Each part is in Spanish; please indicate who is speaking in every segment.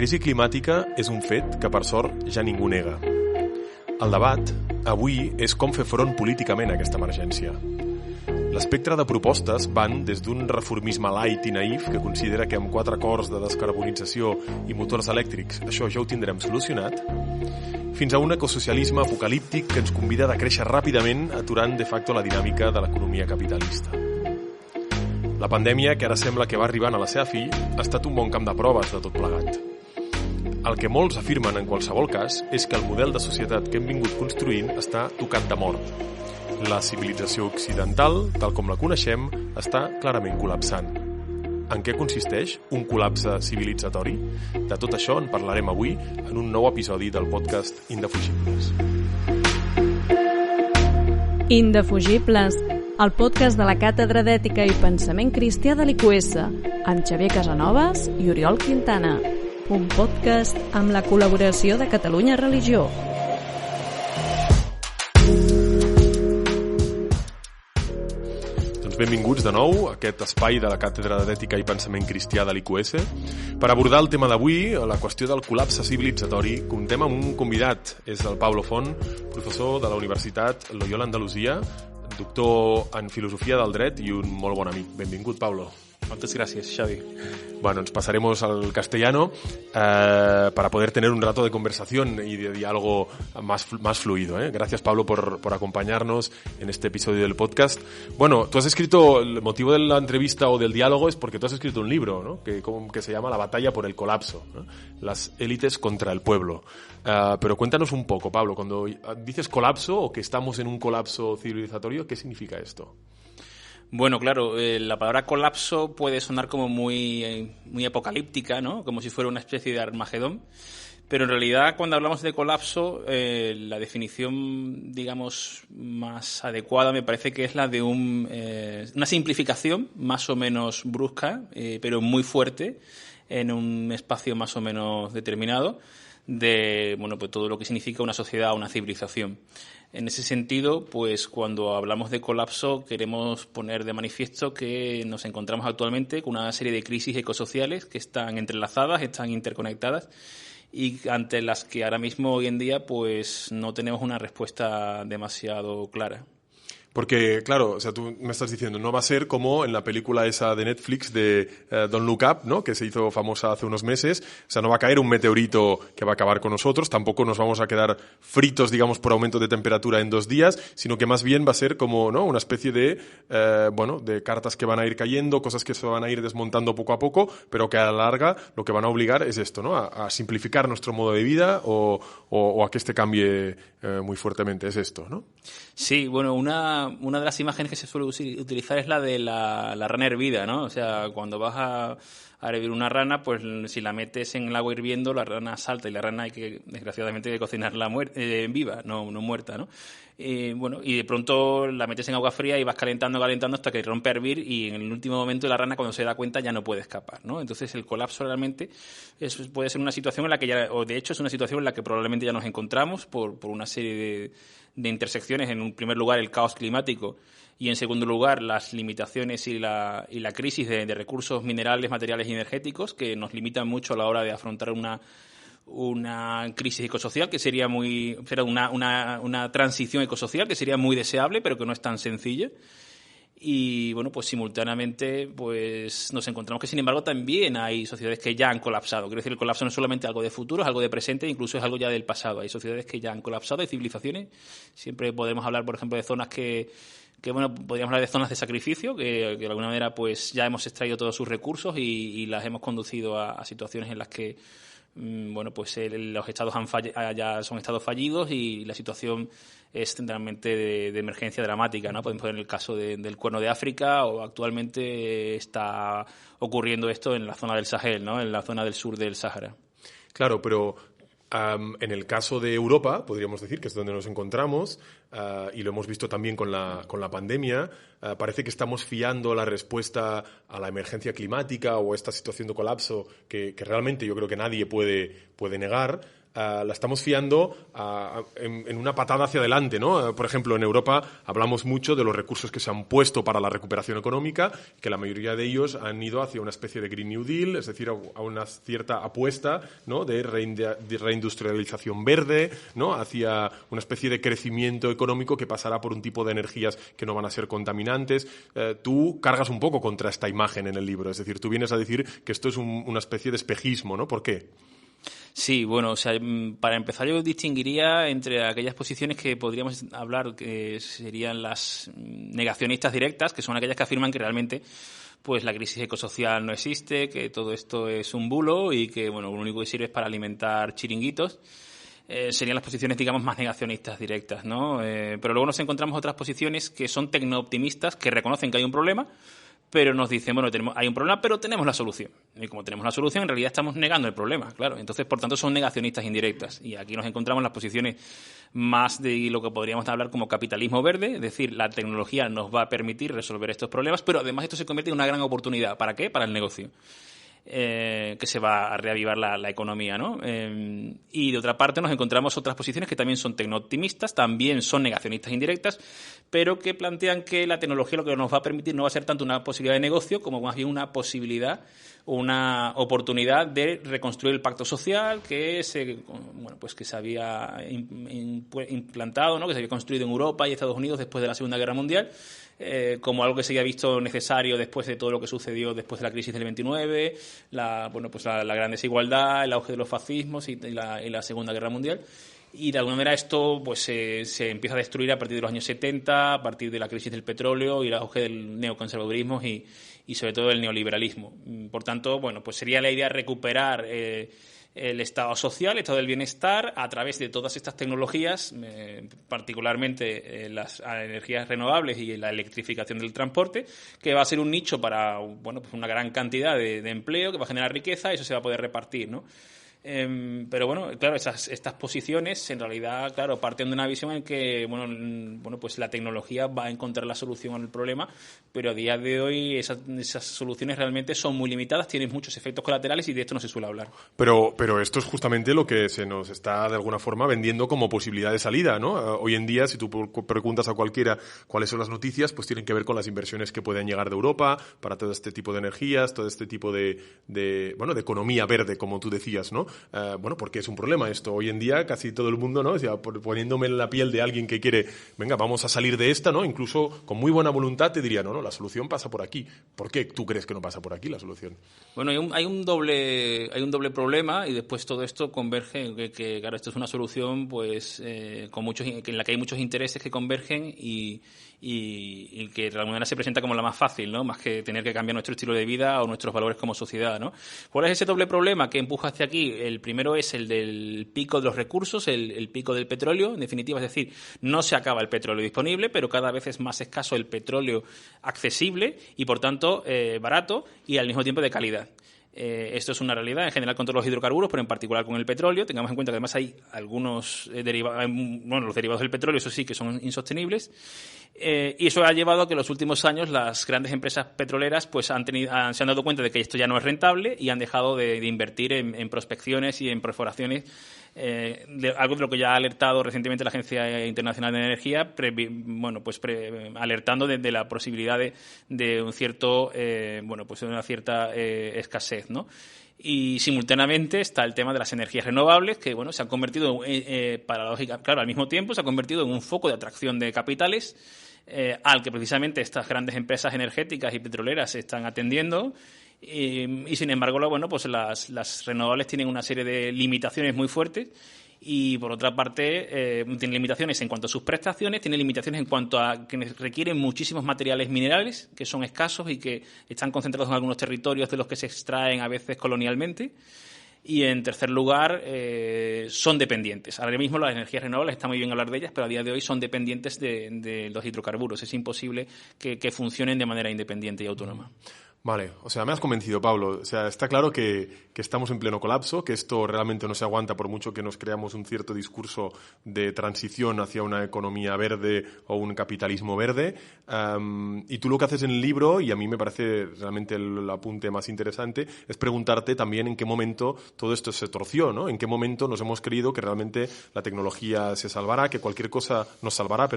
Speaker 1: crisi climàtica és un fet que, per sort, ja ningú nega. El debat, avui, és com fer front políticament a aquesta emergència. L'espectre de propostes van des d'un reformisme light i naïf que considera que amb 4 acords de descarbonització i motors elèctrics això ja ho tindrem solucionat, fins a un ecosocialisme apocalíptic que ens convida a créixer ràpidament aturant de facto la dinàmica de l'economia capitalista. La pandèmia, que ara sembla que va arribant a la seva fi, ha estat un bon camp de proves de tot plegat. El que molts afirmen en qualsevol cas és que el model de societat que hem vingut construint està tocat de mort. La civilització occidental, tal com la coneixem, està clarament col·lapsant. En què consisteix un col·lapse civilitzatori? De tot això en parlarem avui en un nou episodi del podcast Indefugibles.
Speaker 2: Indefugibles, el podcast de la Càtedra d'Ètica i Pensament Cristià de l'IQS, amb Xavier Casanovas i Oriol Quintana. Un podcast amb la col·laboració de Catalunya Religió.
Speaker 1: Benvinguts de nou a aquest espai de la Càtedra d'Ètica i Pensament Cristià de l'IQS per abordar el tema d'avui, la qüestió del col·lapse civilitzatori. Comptem amb un convidat, és el Pablo Font, professor de la Universitat Loyola Andalusia, doctor en Filosofia del Dret i un molt bon amic. Benvingut, Pablo.
Speaker 3: Muchas gracias, Xavi.
Speaker 1: Bueno, nos pasaremos al castellano para poder tener un rato de conversación y de diálogo más fluido. Gracias, Pablo, por acompañarnos en este episodio del podcast. Bueno, tú has escrito, el motivo de la entrevista o del diálogo es porque tú has escrito un libro, ¿no? que se llama La batalla por el colapso, ¿no? Las élites contra el pueblo. Pero cuéntanos un poco, Pablo, cuando dices colapso o que estamos en un colapso civilizatorio, ¿qué significa esto?
Speaker 3: Bueno, claro, la palabra colapso puede sonar como muy apocalíptica, ¿no? Como si fuera una especie de Armagedón. Pero en realidad, cuando hablamos de colapso, la definición, digamos, más adecuada me parece que es la de una simplificación más o menos brusca, pero muy fuerte, en un espacio más o menos determinado, de pues todo lo que significa una sociedad o una civilización. En ese sentido, pues cuando hablamos de colapso queremos poner de manifiesto que nos encontramos actualmente con una serie de crisis ecosociales que están entrelazadas, están interconectadas y ante las que ahora mismo hoy en día pues no tenemos una respuesta demasiado clara.
Speaker 1: Porque, claro, o sea, tú me estás diciendo, no va a ser como en la película esa de Netflix de Don't Look Up, ¿no? Que se hizo famosa hace unos meses. O sea, no va a caer un meteorito que va a acabar con nosotros, tampoco nos vamos a quedar fritos, digamos, por aumento de temperatura en 2 días, sino que más bien va a ser como, ¿no? Una especie de, de cartas que van a ir cayendo, cosas que se van a ir desmontando poco a poco, pero que a la larga lo que van a obligar es esto, ¿no? A simplificar nuestro modo de vida o a que este cambie muy fuertemente. Es esto, ¿no?
Speaker 3: Sí, bueno, una de las imágenes que se suele utilizar es la de la rana hervida, ¿no? O sea, cuando vas a hervir una rana, pues si la metes en el agua hirviendo, la rana salta y la rana hay que, desgraciadamente, cocinarla viva, no muerta, ¿no? Y de pronto la metes en agua fría y vas calentando hasta que rompe a hervir y en el último momento la rana, cuando se da cuenta, ya no puede escapar, ¿no? Entonces el colapso realmente puede ser una situación en la que o de hecho es una situación en la que probablemente ya nos encontramos por una serie de intersecciones. En un primer lugar, el caos climático y en segundo lugar, las limitaciones y la crisis de recursos minerales, materiales y energéticos que nos limitan mucho a la hora de afrontar una crisis ecosocial que sería una transición ecosocial que sería muy deseable, pero que no es tan sencilla. Y bueno, pues simultáneamente pues nos encontramos que sin embargo también hay sociedades que ya han colapsado. Quiero decir, el colapso no es solamente algo de futuro, es algo de presente, incluso es algo ya del pasado. Hay sociedades que ya han colapsado, hay civilizaciones. Siempre podemos hablar, por ejemplo, de zonas que podríamos hablar de zonas de sacrificio, que de alguna manera pues ya hemos extraído todos sus recursos y las hemos conducido a situaciones en las que los estados ya son estados fallidos y la situación es realmente de emergencia dramática, ¿no? Podemos poner el caso del Cuerno de África, o actualmente está ocurriendo esto en la zona del Sahel, ¿no? En la zona del sur del Sáhara.
Speaker 1: Claro, pero en el caso de Europa, podríamos decir que es donde nos encontramos, y lo hemos visto también con la pandemia, parece que estamos fiando la respuesta a la emergencia climática o a esta situación de colapso que realmente yo creo que nadie puede negar, la estamos fiando en una patada hacia adelante, ¿no? Por ejemplo, en Europa hablamos mucho de los recursos que se han puesto para la recuperación económica, que la mayoría de ellos han ido hacia una especie de Green New Deal, es decir, a una cierta apuesta, ¿no?, de reindustrialización verde, ¿no?, hacia una especie de crecimiento económico que pasará por un tipo de energías que no van a ser contaminantes. Tú cargas un poco contra esta imagen en el libro, es decir, tú vienes a decir que esto es una especie de espejismo, ¿no? ¿Por qué?
Speaker 3: Sí, bueno, o sea, para empezar yo distinguiría entre aquellas posiciones que podríamos hablar que serían las negacionistas directas, que son aquellas que afirman que realmente pues la crisis ecosocial no existe, que todo esto es un bulo y que bueno, lo único que sirve es para alimentar chiringuitos. Serían las posiciones, digamos, más negacionistas directas, ¿no? Pero luego nos encontramos otras posiciones que son tecno-optimistas, que reconocen que hay un problema, pero nos dicen, bueno, hay un problema, pero tenemos la solución. Y como tenemos la solución, en realidad estamos negando el problema, claro. Entonces, por tanto, son negacionistas indirectas. Y aquí nos encontramos las posiciones más de lo que podríamos hablar como capitalismo verde, es decir, la tecnología nos va a permitir resolver estos problemas, pero además esto se convierte en una gran oportunidad. ¿Para qué? Para el negocio. Que se va a reavivar la economía, ¿no? Y de otra parte nos encontramos otras posiciones que también son tecno-optimistas, también son negacionistas indirectas, pero que plantean que la tecnología lo que nos va a permitir no va a ser tanto una posibilidad de negocio como más bien una posibilidad, una oportunidad de reconstruir el pacto social que se había implantado, ¿no?, que se había construido en Europa y Estados Unidos después de la Segunda Guerra Mundial, como algo que se había visto necesario después de todo lo que sucedió después de la crisis del 29, la gran desigualdad, el auge de los fascismos y la Segunda Guerra Mundial. Y de alguna manera esto pues se empieza a destruir a partir de los años 70, a partir de la crisis del petróleo y el auge del neoconservadurismo y sobre todo del neoliberalismo. Por tanto, bueno, pues sería la idea recuperar el estado social, el estado del bienestar, a través de todas estas tecnologías, particularmente las energías renovables y la electrificación del transporte, que va a ser un nicho para pues una gran cantidad de empleo, que va a generar riqueza y eso se va a poder repartir, ¿no? Pero bueno, claro, estas posiciones en realidad, claro, parten de una visión en que pues la tecnología va a encontrar la solución al problema, pero a día de hoy esas soluciones realmente son muy limitadas, tienen muchos efectos colaterales y de esto no se suele hablar.
Speaker 1: Pero esto es justamente lo que se nos está de alguna forma vendiendo como posibilidad de salida, ¿no? Hoy en día, si tú preguntas a cualquiera cuáles son las noticias, pues tienen que ver con las inversiones que pueden llegar de Europa para todo este tipo de energías, todo este tipo de economía verde, como tú decías, ¿no? Porque es un problema esto. Hoy en día casi todo el mundo, ¿no? O sea, poniéndome en la piel de alguien que quiere, venga, vamos a salir de esta, ¿no? Incluso con muy buena voluntad te diría, no, la solución pasa por aquí. ¿Por qué tú crees que no pasa por aquí la solución?
Speaker 3: Bueno, hay un doble problema y después todo esto converge en que claro, esto es una solución pues en la que hay muchos intereses que convergen y que de alguna manera se presenta como la más fácil, ¿no? Más que tener que cambiar nuestro estilo de vida o nuestros valores como sociedad, ¿no? ¿Cuál es ese doble problema que empuja hacia aquí? El primero es el del pico de los recursos, el pico del petróleo, en definitiva, es decir, no se acaba el petróleo disponible, pero cada vez es más escaso el petróleo accesible y, por tanto, barato y al mismo tiempo de calidad. Esto es una realidad en general con todos los hidrocarburos, pero en particular con el petróleo. Tengamos en cuenta que además hay algunos derivados, los derivados del petróleo, eso sí, que son insostenibles. Y eso ha llevado a que en los últimos años las grandes empresas petroleras pues se han dado cuenta de que esto ya no es rentable y han dejado de invertir en prospecciones y en perforaciones. Algo de lo que ya ha alertado recientemente la Agencia Internacional de Energía, alertando de la posibilidad de un cierto, una cierta escasez, ¿no? Y simultáneamente está el tema de las energías renovables, que se han convertido, al mismo tiempo se ha convertido en un foco de atracción de capitales al que precisamente estas grandes empresas energéticas y petroleras están atendiendo. Y sin embargo, las renovables tienen una serie de limitaciones muy fuertes y, por otra parte, tienen limitaciones en cuanto a sus prestaciones, tienen limitaciones en cuanto a que requieren muchísimos materiales minerales que son escasos y que están concentrados en algunos territorios de los que se extraen a veces colonialmente. Y, en tercer lugar, son dependientes. Ahora mismo las energías renovables, está muy bien hablar de ellas, pero a día de hoy son dependientes de los hidrocarburos. Es imposible que funcionen de manera independiente y autónoma.
Speaker 1: Vale, o sea, me has convencido, Pablo. O sea, está claro que estamos en pleno colapso, que esto realmente no se aguanta por mucho que nos creamos un cierto discurso de transición hacia una economía verde o un capitalismo verde. Y tú lo que haces en el libro, y a mí me parece realmente el apunte más interesante, es preguntarte también en qué momento todo esto se torció, ¿no? En qué momento nos hemos creído que realmente la tecnología se salvará, que cualquier cosa nos salvará,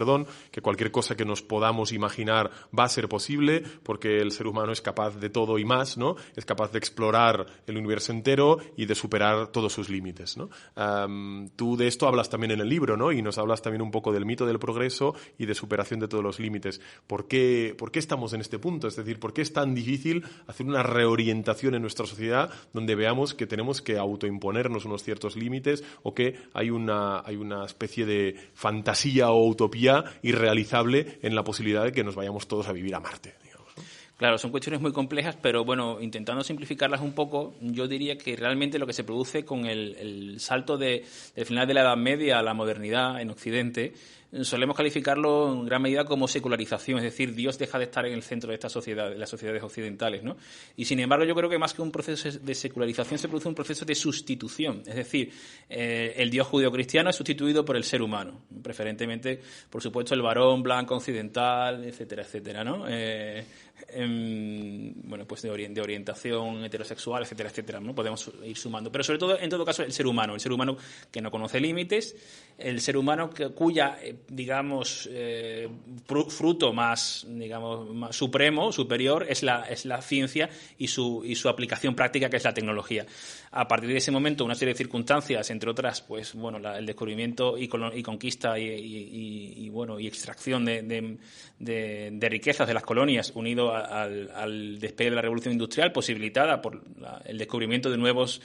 Speaker 1: que cualquier cosa que nos podamos imaginar va a ser posible, porque el ser humano es capaz de todo y más, ¿no? Es capaz de explorar el universo entero y de superar todos sus límites, ¿no? Tú de esto hablas también en el libro, ¿no? Y nos hablas también un poco del mito del progreso y de superación de todos los límites. ¿Por qué estamos en este punto? Es decir, ¿por qué es tan difícil hacer una reorientación en nuestra sociedad donde veamos que tenemos que autoimponernos unos ciertos límites o que hay una especie de fantasía o utopía irrealizable en la posibilidad de que nos vayamos todos a vivir a Marte?
Speaker 3: Claro, son cuestiones muy complejas, pero bueno, intentando simplificarlas un poco, yo diría que realmente lo que se produce con el salto del final de la Edad Media a la modernidad en Occidente, solemos calificarlo en gran medida como secularización, es decir, Dios deja de estar en el centro de esta sociedad, de las sociedades occidentales, ¿no? Y sin embargo, yo creo que más que un proceso de secularización se produce un proceso de sustitución, es decir, el Dios judeocristiano es sustituido por el ser humano, preferentemente, por supuesto, el varón blanco occidental, etcétera, etcétera, ¿no? Bueno, pues de orientación heterosexual, etcétera, etcétera, ¿no? Podemos ir sumando, pero sobre todo, en todo caso, el ser humano que no conoce límites, el ser humano cuya digamos fruto más, digamos, más supremo, superior, es la ciencia y su aplicación práctica, que es la tecnología. A partir de ese momento, una serie de circunstancias, entre otras, pues bueno, el descubrimiento y conquista y extracción de riquezas de las colonias, unido al despegue de la revolución industrial, posibilitada por el descubrimiento de nuevos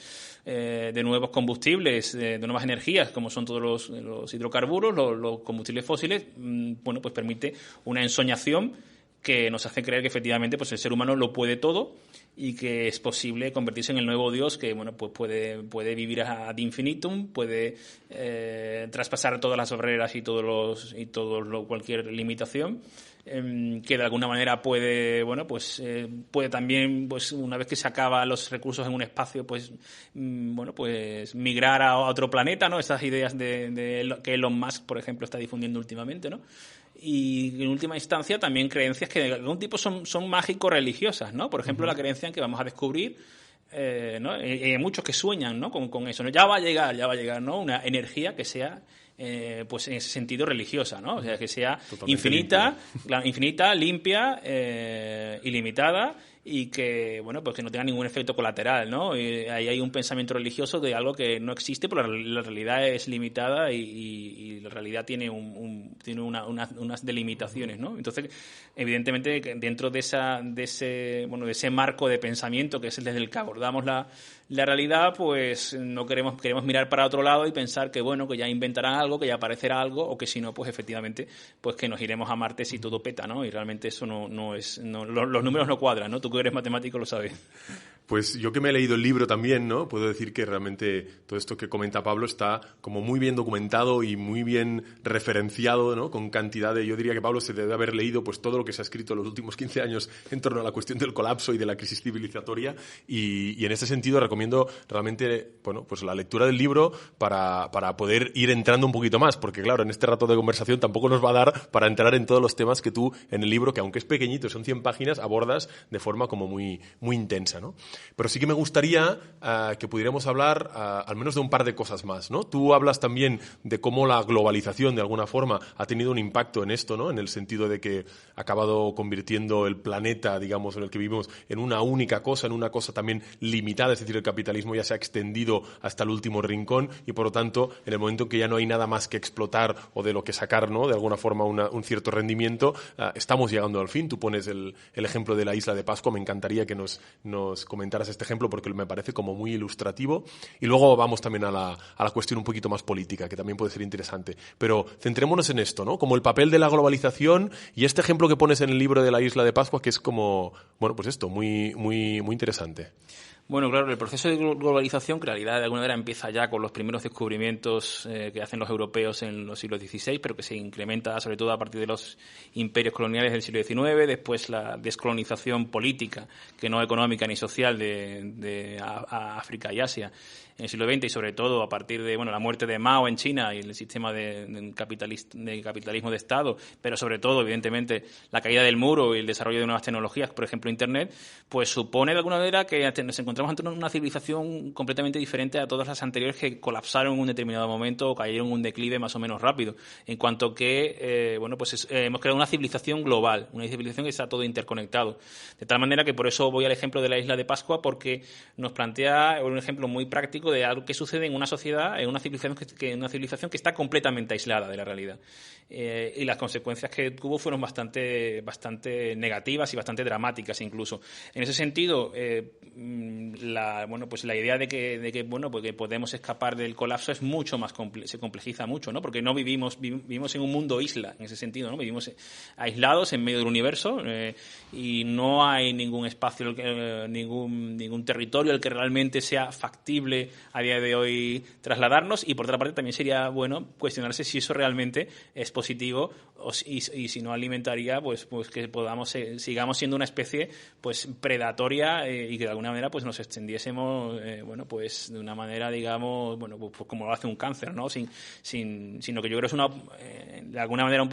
Speaker 3: combustibles, de nuevas energías, como son todos los hidrocarburos, los combustibles fósiles, bueno, pues permite una ensoñación que nos hace creer que efectivamente pues el ser humano lo puede todo y que es posible convertirse en el nuevo Dios, que bueno, pues puede vivir ad infinitum, puede traspasar todas las barreras y cualquier limitación, que de alguna manera puede también, pues una vez que se acaban los recursos en un espacio, pues migrar a otro planeta, ¿no? Esas ideas de que Elon Musk, por ejemplo, está difundiendo últimamente, ¿no? Y en última instancia también creencias que de algún tipo son mágico-religiosas, ¿no? Por ejemplo, la creencia en que vamos a descubrir, ¿no? Hay muchos que sueñan, ¿no? con eso, ¿no? Ya va a llegar, ¿no? Una energía que sea pues en ese sentido religiosa, ¿no? O sea, que sea infinita, limpia, ilimitada, y que, bueno, pues que no tenga ningún efecto colateral, ¿no? Ahí hay un pensamiento religioso de algo que no existe, pero la realidad es limitada y la realidad tiene unas delimitaciones, ¿no? Entonces, evidentemente, dentro de ese marco de pensamiento que es desde el que abordamos la realidad, pues no queremos mirar para otro lado y pensar que, bueno, que ya inventarán algo, que ya aparecerá algo, o que si no, pues efectivamente, pues que nos iremos a Marte si todo peta, ¿no? Y realmente eso no es, los números no cuadran, ¿no? Tú que eres matemático lo sabes.
Speaker 1: Pues yo que me he leído el libro también, ¿no? Puedo decir que realmente todo esto que comenta Pablo está como muy bien documentado y muy bien referenciado, ¿no? Con cantidad yo diría que Pablo se debe haber leído pues todo lo que se ha escrito en los últimos 15 años en torno a la cuestión del colapso y de la crisis civilizatoria, y en ese sentido recomiendo realmente, bueno, pues la lectura del libro para poder ir entrando un poquito más, porque claro, en este rato de conversación tampoco nos va a dar para entrar en todos los temas que tú en el libro, que aunque es pequeñito, son 100 páginas, abordas de forma como muy, muy intensa, ¿no? Pero sí que me gustaría que pudiéramos hablar al menos de un par de cosas más, ¿no? Tú hablas también de cómo la globalización, de alguna forma, ha tenido un impacto en esto, ¿no? En el sentido de que ha acabado convirtiendo el planeta, digamos, en el que vivimos, en una única cosa, en una cosa también limitada, es decir, el capitalismo ya se ha extendido hasta el último rincón y, por lo tanto, en el momento en que ya no hay nada más que explotar o de lo que sacar, ¿no? De alguna forma un cierto rendimiento, estamos llegando al fin. Tú pones el ejemplo de la isla de Pascua, me encantaría que nos comentaras este ejemplo porque me parece como muy ilustrativo, y luego vamos también a la cuestión un poquito más política, que también puede ser interesante, pero centrémonos en esto, ¿no? Como el papel de la globalización y este ejemplo que pones en el libro de la isla de Pascua, que es como, bueno, pues esto, muy, muy, muy interesante.
Speaker 3: Bueno, claro, el proceso de globalización, que en realidad de alguna manera empieza ya con los primeros descubrimientos que hacen los europeos en los siglos XVI, pero que se incrementa sobre todo a partir de los imperios coloniales del siglo XIX, después la descolonización política, que no económica ni social, de África y Asia en el siglo XX, y sobre todo a partir de la muerte de Mao en China y el sistema de capitalismo de Estado, pero sobre todo, evidentemente, la caída del muro y el desarrollo de nuevas tecnologías, por ejemplo, Internet, pues supone de alguna manera que nos encontramos ante una civilización completamente diferente a todas las anteriores que colapsaron en un determinado momento o cayeron en un declive más o menos rápido, en cuanto que hemos creado una civilización global, una civilización que está todo interconectado, de tal manera que por eso voy al ejemplo de la isla de Pascua, porque nos plantea un ejemplo muy práctico de algo que sucede en una sociedad, en una civilización que está completamente aislada de la realidad. Y las consecuencias que tuvo fueron bastante negativas y bastante dramáticas incluso. En ese sentido, la idea de que podemos escapar del colapso es mucho más se complejiza mucho, ¿no? Porque no vivimos en un mundo isla en ese sentido, ¿no? Vivimos aislados en medio del universo y no hay ningún espacio, ningún territorio al que realmente sea factible a día de hoy trasladarnos, y por otra parte también sería bueno cuestionarse si eso realmente es positivo y si no alimentaría pues que sigamos siendo una especie pues predatoria y que de alguna manera pues nos extendiésemos de una manera, digamos, pues como lo hace un cáncer, ¿no? Sino que yo creo que es una de alguna manera un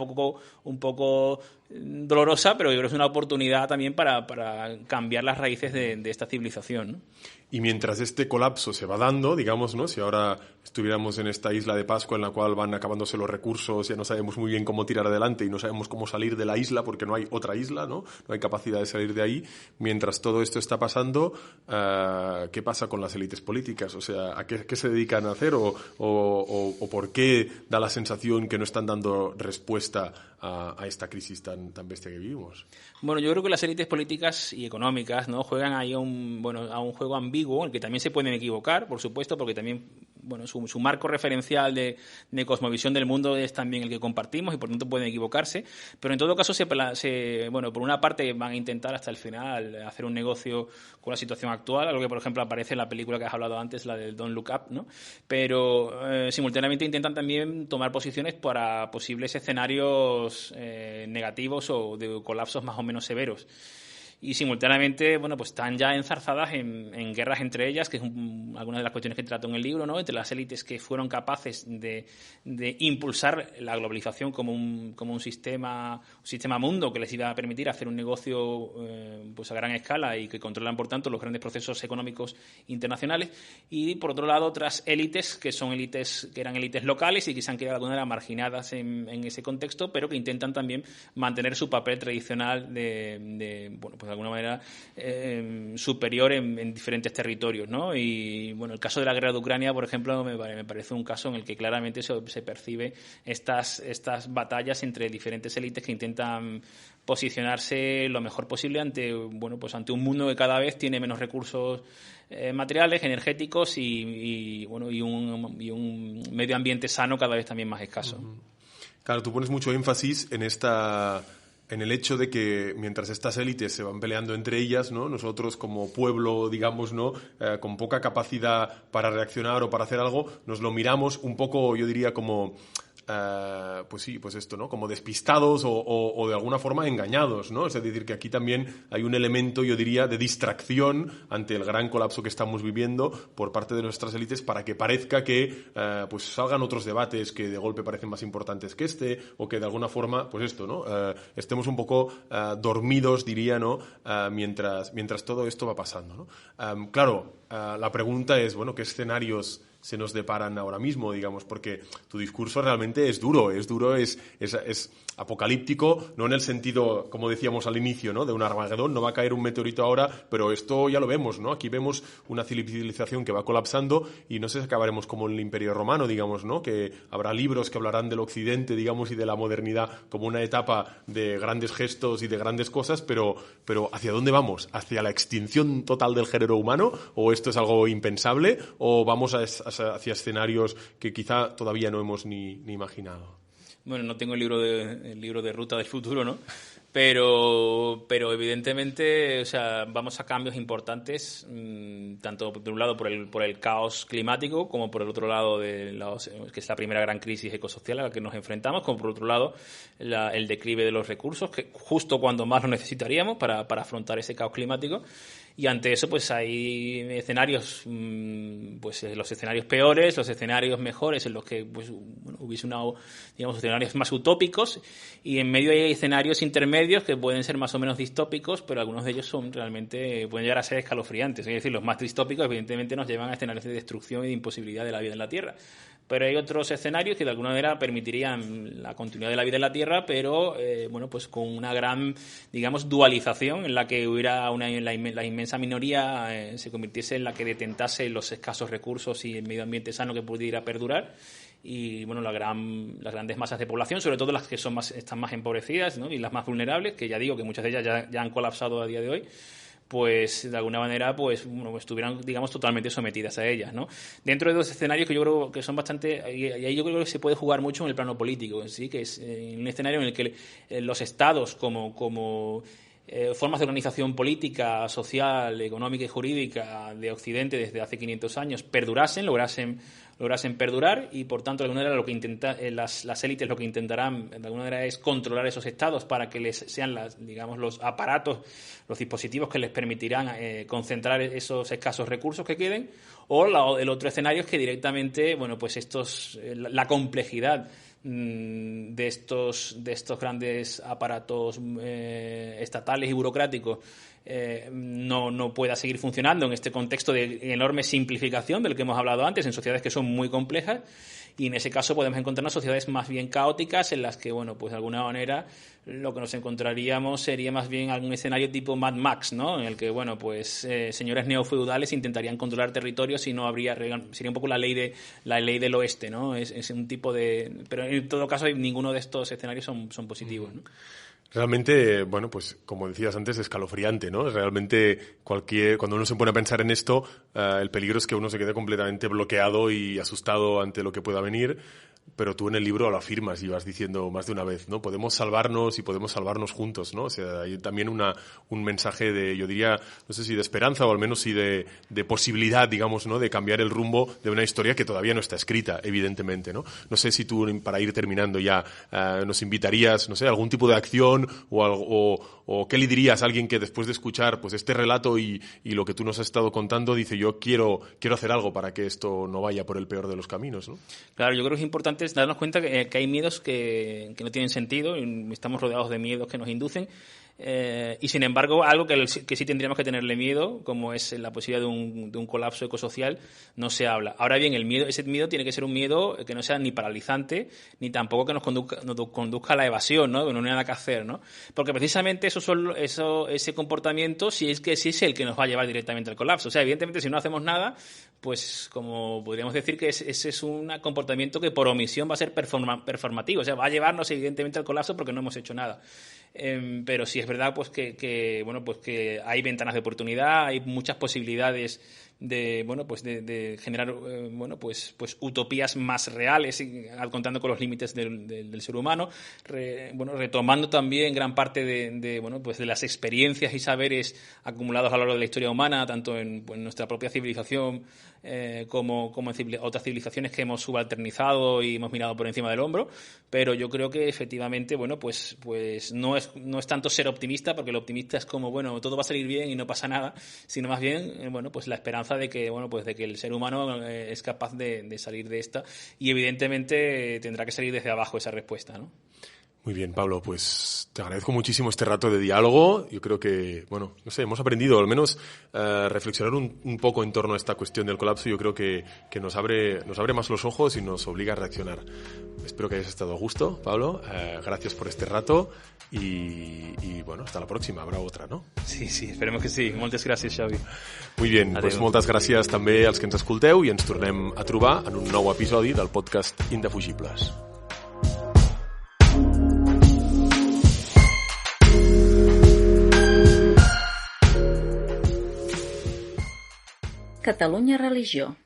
Speaker 3: poco dolorosa, pero yo creo que es una oportunidad también para cambiar las raíces de esta civilización, ¿no?
Speaker 1: Y mientras este colapso se va dando, digamos, ¿no? Si ahora estuviéramos en esta isla de Pascua en la cual van acabándose los recursos, ya no sabemos muy bien cómo tirar adelante y no sabemos cómo salir de la isla porque no hay otra isla, ¿no? No hay capacidad de salir de ahí. Mientras todo esto está pasando, ¿qué pasa con las élites políticas? O sea, ¿a qué se dedican a hacer o por qué da la sensación que no están dando respuesta a esta crisis tan bestia que vivimos?
Speaker 3: Bueno, yo creo que las élites políticas y económicas, ¿no?, juegan ahí a un juego ambiguo, en el que también se pueden equivocar, por supuesto, porque también su marco referencial de cosmovisión del mundo es también el que compartimos y por tanto pueden equivocarse, pero en todo caso por una parte van a intentar hasta el final hacer un negocio con la situación actual, algo que por ejemplo aparece en la película que has hablado antes, la del Don't Look Up, ¿no? Pero simultáneamente intentan también tomar posiciones para posibles escenarios negativos o de colapsos más o menos severos. Y simultáneamente, pues están ya enzarzadas en guerras entre ellas, que es alguna de las cuestiones que trato en el libro, ¿no? Entre las élites que fueron capaces de impulsar la globalización como un sistema mundo que les iba a permitir hacer un negocio a gran escala y que controlan, por tanto, los grandes procesos económicos internacionales. Y, por otro lado, otras élites que eran élites locales y que se han quedado de alguna manera marginadas en ese contexto, pero que intentan también mantener su papel tradicional de alguna manera superior en diferentes territorios, ¿no? Y el caso de la guerra de Ucrania, por ejemplo, me parece un caso en el que claramente se percibe estas batallas entre diferentes élites que intentan posicionarse lo mejor posible ante un mundo que cada vez tiene menos recursos materiales, energéticos y un medio ambiente sano cada vez también más escaso.
Speaker 1: Claro, tú pones mucho énfasis en el hecho de que mientras estas élites se van peleando entre ellas, ¿no?, nosotros como pueblo, digamos, ¿no?, con poca capacidad para reaccionar o para hacer algo, nos lo miramos un poco, yo diría, como esto, ¿no?, como despistados o de alguna forma engañados, ¿no? Es decir, que aquí también hay un elemento, yo diría, de distracción ante el gran colapso que estamos viviendo por parte de nuestras élites para que parezca que salgan otros debates que de golpe parecen más importantes que este, o que de alguna forma, ¿no?, estemos un poco dormidos, diría, ¿no?, mientras todo esto va pasando, ¿no? Claro, la pregunta es, ¿qué escenarios se nos deparan ahora mismo, digamos? Porque tu discurso realmente es duro, es apocalíptico, no en el sentido, como decíamos al inicio, ¿no?, de un Armagedón, no va a caer un meteorito ahora, pero esto ya lo vemos, ¿no? Aquí vemos una civilización que va colapsando y no sé si acabaremos como en el Imperio Romano, digamos, ¿no?, que habrá libros que hablarán del Occidente, digamos, y de la modernidad como una etapa de grandes gestos y de grandes cosas, pero ¿hacia dónde vamos? ¿Hacia la extinción total del género humano? ¿O esto es algo impensable? ¿O vamos hacia escenarios que quizá todavía no hemos ni imaginado?
Speaker 3: Bueno, no tengo el libro de ruta del futuro, ¿no? Pero evidentemente, o sea, vamos a cambios importantes, tanto por un lado por el caos climático, como por el otro lado que es la primera gran crisis ecosocial a la que nos enfrentamos, como por otro lado el declive de los recursos, que justo cuando más lo necesitaríamos para afrontar ese caos climático. Y ante eso, pues hay escenarios, pues los escenarios peores, los escenarios mejores, en los que pues hubiese escenarios más utópicos, y en medio hay escenarios intermedios que pueden ser más o menos distópicos, pero algunos de ellos pueden llegar a ser escalofriantes. Es decir, los más distópicos evidentemente nos llevan a escenarios de destrucción y de imposibilidad de la vida en la Tierra. Pero hay otros escenarios que de alguna manera permitirían la continuidad de la vida en la Tierra, pero pues con una gran, digamos, dualización en la que hubiera la inmensa minoría se convirtiese en la que detentase los escasos recursos y el medio ambiente sano que pudiera perdurar, y bueno, las grandes masas de población, sobre todo las que están más empobrecidas, ¿no? Y las más vulnerables, que ya digo que muchas de ellas ya han colapsado a día de hoy, pues de alguna manera estuvieran, digamos, totalmente sometidas a ellas, ¿no? Dentro de dos escenarios que yo creo que son bastante, y ahí yo creo que se puede jugar mucho en el plano político, ¿sí? Que es un escenario en el que los estados como formas de organización política, social, económica y jurídica de Occidente desde hace 500 años lograsen perdurar, y por tanto de alguna manera lo que las élites lo que intentarán de alguna manera es controlar esos estados para que les sean los aparatos, los dispositivos que les permitirán concentrar esos escasos recursos que queden. O el otro escenario es que directamente la complejidad de estos grandes aparatos estatales y burocráticos no pueda seguir funcionando en este contexto de enorme simplificación del que hemos hablado antes, en sociedades que son muy complejas, y en ese caso podemos encontrarnos sociedades más bien caóticas en las que, de alguna manera lo que nos encontraríamos sería más bien algún escenario tipo Mad Max, ¿no? En el que, señores neofeudales intentarían controlar territorios y no habría, sería un poco la ley del oeste, ¿no? Es un tipo de, pero en todo caso ninguno de estos escenarios son positivos, ¿no?
Speaker 1: Realmente, pues como decías antes, escalofriante, ¿no? Realmente cuando uno se pone a pensar en esto, el peligro es que uno se quede completamente bloqueado y asustado ante lo que pueda venir. Pero tú en el libro lo afirmas y vas diciendo más de una vez, ¿no? Podemos salvarnos y podemos salvarnos juntos, ¿no? O sea, hay también un mensaje de, yo diría, no sé si de esperanza o al menos sí de posibilidad, digamos, ¿no? De cambiar el rumbo de una historia que todavía no está escrita, evidentemente, ¿no? No sé si tú, para ir terminando ya, nos invitarías, no sé, algún tipo de acción o qué le dirías a alguien que después de escuchar pues este relato y lo que tú nos has estado contando dice, yo quiero hacer algo para que esto no vaya por el peor de los caminos, ¿no?
Speaker 3: Claro, yo creo que es importante darnos cuenta que hay miedos que no tienen sentido, y estamos rodeados de miedos que nos inducen, y sin embargo algo que sí tendríamos que tenerle miedo, como es la posibilidad de un colapso ecosocial, no se habla. Ahora bien, ese miedo tiene que ser un miedo que no sea ni paralizante ni tampoco que nos conduzca a la evasión, ¿no? Que no hay nada que hacer, ¿no? Porque precisamente ese comportamiento sí es el que nos va a llevar directamente al colapso. O sea, evidentemente si no hacemos nada, pues como podríamos decir que ese es un comportamiento que por omisión va a ser performativo, o sea, va a llevarnos evidentemente al colapso porque no hemos hecho nada. Pero sí es verdad pues que hay ventanas de oportunidad, hay muchas posibilidades de generar utopías más reales, contando con los límites del ser humano, retomando también gran parte de las experiencias y saberes acumulados a lo largo de la historia humana, tanto en nuestra propia civilización como en otras civilizaciones que hemos subalternizado y hemos mirado por encima del hombro. Pero yo creo que efectivamente pues no es tanto ser optimista, porque el optimista es como todo va a salir bien y no pasa nada, sino más bien la esperanza de que el ser humano es capaz de salir de esta, y evidentemente tendrá que salir desde abajo esa respuesta, ¿no?
Speaker 1: Muy bien, Pablo, pues te agradezco muchísimo este rato de diálogo. Yo creo que, hemos aprendido, al menos reflexionar un poco en torno a esta cuestión del colapso. Yo creo que nos abre más los ojos y nos obliga a reaccionar. Espero que hayas estado a gusto, Pablo. Gracias por este rato y hasta la próxima. Habrá otra, no?
Speaker 3: Sí, esperemos que sí. Moltes gràcies, Xavi.
Speaker 1: Muy bien,
Speaker 3: Adeu.
Speaker 1: Doncs moltes gràcies també als que ens escolteu i ens tornem a trobar en un nou episodi del podcast Indefugibles.
Speaker 4: Catalunya Religió.